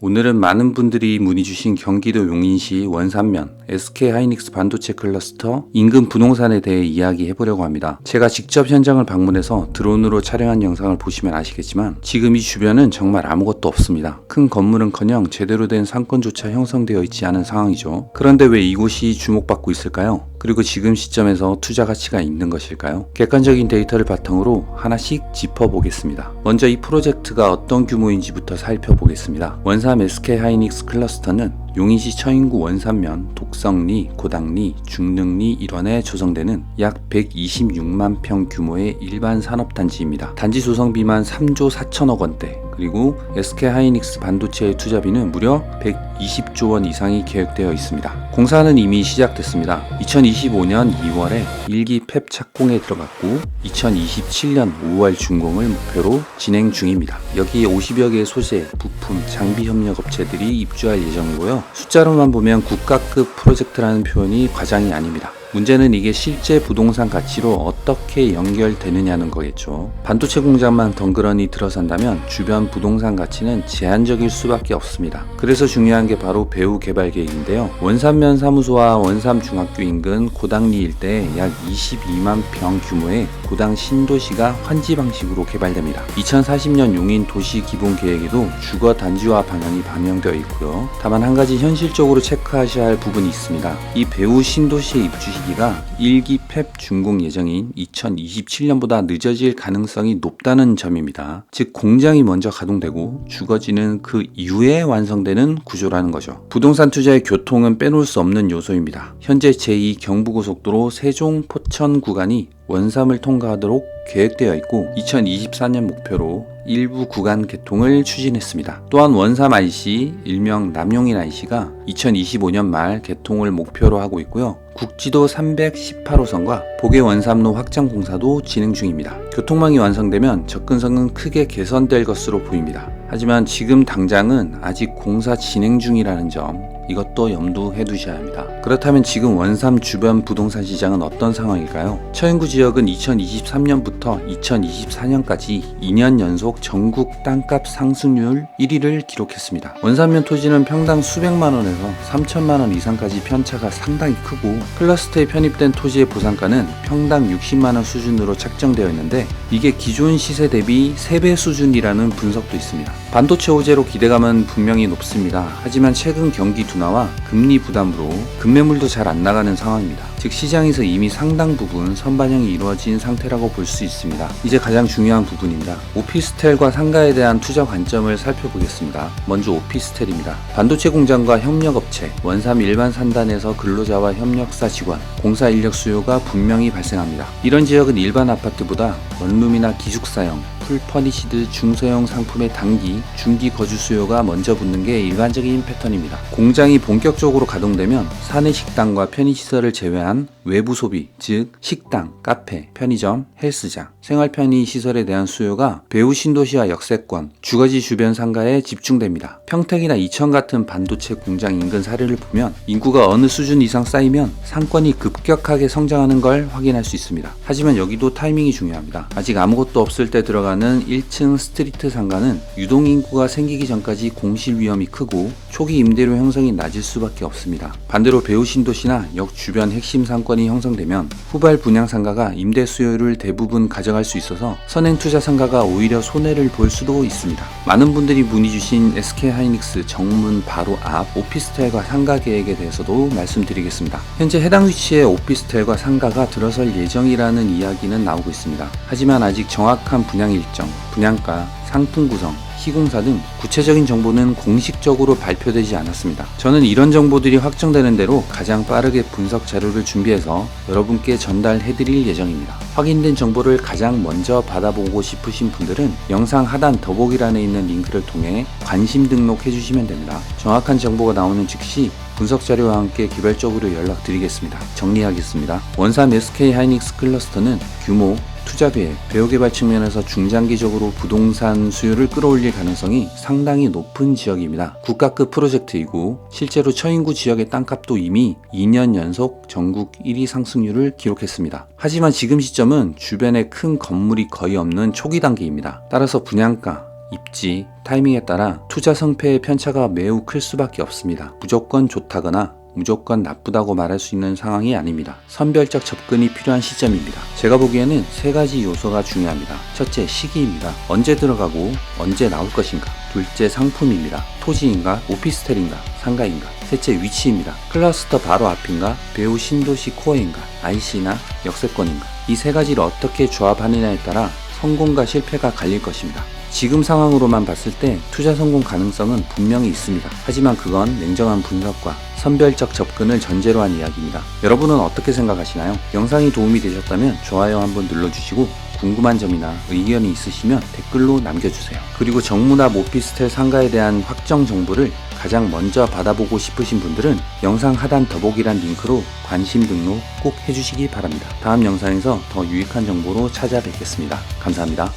오늘은 많은 분들이 문의 주신 경기도 용인시 원산면 SK하이닉스 반도체 클러스터 인근 부동산에 대해 이야기해 보려고 합니다. 제가 직접 현장을 방문해서 드론으로 촬영한 영상을 보시면 아시겠지만 지금 이 주변은 정말 아무것도 없습니다. 큰 건물은커녕 제대로 된 상권조차 형성되어 있지 않은 상황이죠. 그런데 왜 이곳이 주목받고 있을까요? 그리고 지금 시점에서 투자 가치가 있는 것일까요? 객관적인 데이터를 바탕으로 하나씩 짚어보겠습니다. 먼저 이 프로젝트가 어떤 규모인지부터 살펴보겠습니다. 원삼 SK하이닉스 클러스터는 용인시 처인구 원산면, 독성리, 고당리, 중릉리 일원에 조성되는 약 126만 평 규모의 일반 산업단지입니다. 단지 조성비만 3조 4천억 원대, 그리고 SK하이닉스 반도체의 투자비는 무려 120조 원 이상이 계획되어 있습니다. 공사는 이미 시작됐습니다. 2025년 2월에 1기 팹 착공에 들어갔고 2027년 5월 준공을 목표로 진행 중입니다. 여기에 50여 개의 소재, 부품, 장비 협력 업체들이 입주할 예정이고요. 숫자로만 보면 국가급 프로젝트라는 표현이 과장이 아닙니다. 문제는 이게 실제 부동산 가치로 어떻게 연결되느냐는 거겠죠. 반도체 공장만 덩그러니 들어선다면 주변 부동산 가치는 제한적일 수밖에 없습니다. 그래서 중요한 게 바로 배후 개발 계획인데요. 원산면 사무소와 원삼중학교 인근 고당리 일대에 약 22만 평 규모의 고당 신도시가 환지 방식으로 개발됩니다. 2040년 용인 도시 기본 계획에도 주거 단지화 방안이 반영되어 있고요. 다만 한 가지 현실적으로 체크하셔야 할 부분이 있습니다. 이 배후 신도시의 입주 시기가 1기 팹 준공 예정인 2027년보다 늦어질 가능성이 높다는 점입니다. 즉 공장이 먼저 가동되고 주거지는 그 이후에 완성되는 구조라는 거죠. 부동산 투자의 교통은 빼놓을 수 없는 요소입니다. 현재 제2 경부고속도로 세종 포천 구간이 원삼을 통과하도록 계획되어 있고 2024년 목표로 일부 구간 개통을 추진했습니다. 또한 원삼 IC, 일명 남용인 IC가 2025년 말 개통을 목표로 하고 있고요. 국지도 318호선과 복외 원삼로 확장 공사도 진행 중입니다. 교통망이 완성되면 접근성은 크게 개선될 것으로 보입니다. 하지만 지금 당장은 아직 공사 진행 중이라는 점, 이것도 염두해 두셔야 합니다. 그렇다면 지금 원삼 주변 부동산 시장은 어떤 상황일까요? 처인구 지역은 2023년부터 2024년까지 2년 연속 전국 땅값 상승률 1위를 기록했습니다. 원산면 토지는 평당 수백만 원에서 3천만 원 이상까지 편차가 상당히 크고 클러스터에 편입된 토지의 보상가는 평당 60만 원 수준으로 책정되어 있는데 이게 기존 시세 대비 3배 수준이라는 분석도 있습니다. 반도체 호재로 기대감은 분명히 높습니다. 하지만 최근 경기 둔화와 금리 부담으로 급매물도 잘 안 나가는 상황입니다. 즉 시장에서 이미 상당 부분 선반영이 이루어진 상태라고 볼 수 있습니다. 이제 가장 중요한 부분입니다. 오피스텔과 상가에 대한 투자 관점을 살펴보겠습니다. 먼저 오피스텔입니다. 반도체 공장과 협력업체, 원삼 일반 산단에서 근로자와 협력사 직원, 공사 인력 수요가 분명히 발생합니다. 이런 지역은 일반 아파트보다 원룸이나 기숙사형, 풀퍼니시드 중소형 상품의 단기, 중기 거주 수요가 먼저 붙는 게 일반적인 패턴입니다. 공장이 본격적으로 가동되면 사내 식당과 편의시설을 제외한 외부 소비, 즉 식당, 카페, 편의점, 헬스장, 생활편의 시설에 대한 수요가 배후 신도시와 역세권, 주거지 주변 상가에 집중됩니다. 평택이나 이천 같은 반도체 공장 인근 사례를 보면 인구가 어느 수준 이상 쌓이면 상권이 급격하게 성장하는 걸 확인할 수 있습니다. 하지만 여기도 타이밍이 중요합니다. 아직 아무것도 없을 때 들어가는 1층 스트리트 상가는 유동인구가 생기기 전까지 공실 위험이 크고 초기 임대료 형성이 낮을 수밖에 없습니다. 반대로 배후 신도시나 역 주변 핵심 상권이 형성되면 후발 분양 상가가 임대 수요를 대부분 가져갈 수 있어서 선행 투자 상가가 오히려 손해를 볼 수도 있습니다. 많은 분들이 문의 주신 SK하이닉스 정문 바로 앞 오피스텔과 상가 계획에 대해서도 말씀드리겠습니다. 현재 해당 위치에 오피스텔과 상가가 들어설 예정이라는 이야기는 나오고 있습니다. 하지만 아직 정확한 분양 일정, 분양가, 상품 구성, 시공사 등 구체적인 정보는 공식적으로 발표되지 않았습니다. 저는 이런 정보들이 확정되는 대로 가장 빠르게 분석 자료를 준비해서 여러분께 전달해드릴 예정입니다. 확인된 정보를 가장 먼저 받아보고 싶으신 분들은 영상 하단 더보기란에 있는 링크를 통해 관심 등록해주시면 됩니다. 정확한 정보가 나오는 즉시 분석 자료와 함께 개별적으로 연락드리겠습니다. 정리하겠습니다. 원삼 SK하이닉스 클러스터는 규모, 투자 계획, 배후 개발 측면에서 중장기적으로 부동산 수요를 끌어올릴 가능성이 상당히 높은 지역입니다. 국가급 프로젝트이고 실제로 처인구 지역의 땅값도 이미 2년 연속 전국 1위 상승률을 기록했습니다. 하지만 지금 시점은 주변에 큰 건물이 거의 없는 초기 단계입니다. 따라서 분양가, 입지, 타이밍에 따라 투자 성패의 편차가 매우 클 수밖에 없습니다. 무조건 좋다거나 무조건 나쁘다고 말할 수 있는 상황이 아닙니다. 선별적 접근이 필요한 시점입니다. 제가 보기에는 세 가지 요소가 중요합니다. 첫째, 시기입니다. 언제 들어가고 언제 나올 것인가. 둘째, 상품입니다. 토지인가, 오피스텔인가, 상가인가. 셋째, 위치입니다. 클러스터 바로 앞인가, 배후 신도시 코어인가, IC나 역세권인가. 이 세 가지를 어떻게 조합하느냐에 따라 성공과 실패가 갈릴 것입니다. 지금 상황으로만 봤을 때 투자 성공 가능성은 분명히 있습니다. 하지만 그건 냉정한 분석과 선별적 접근을 전제로 한 이야기입니다. 여러분은 어떻게 생각하시나요? 영상이 도움이 되셨다면 좋아요 한번 눌러주시고 궁금한 점이나 의견이 있으시면 댓글로 남겨주세요. 그리고 정문앞 오피스텔 상가에 대한 확정 정보를 가장 먼저 받아보고 싶으신 분들은 영상 하단 더보기란 링크로 관심 등록 꼭 해주시기 바랍니다. 다음 영상에서 더 유익한 정보로 찾아뵙겠습니다. 감사합니다.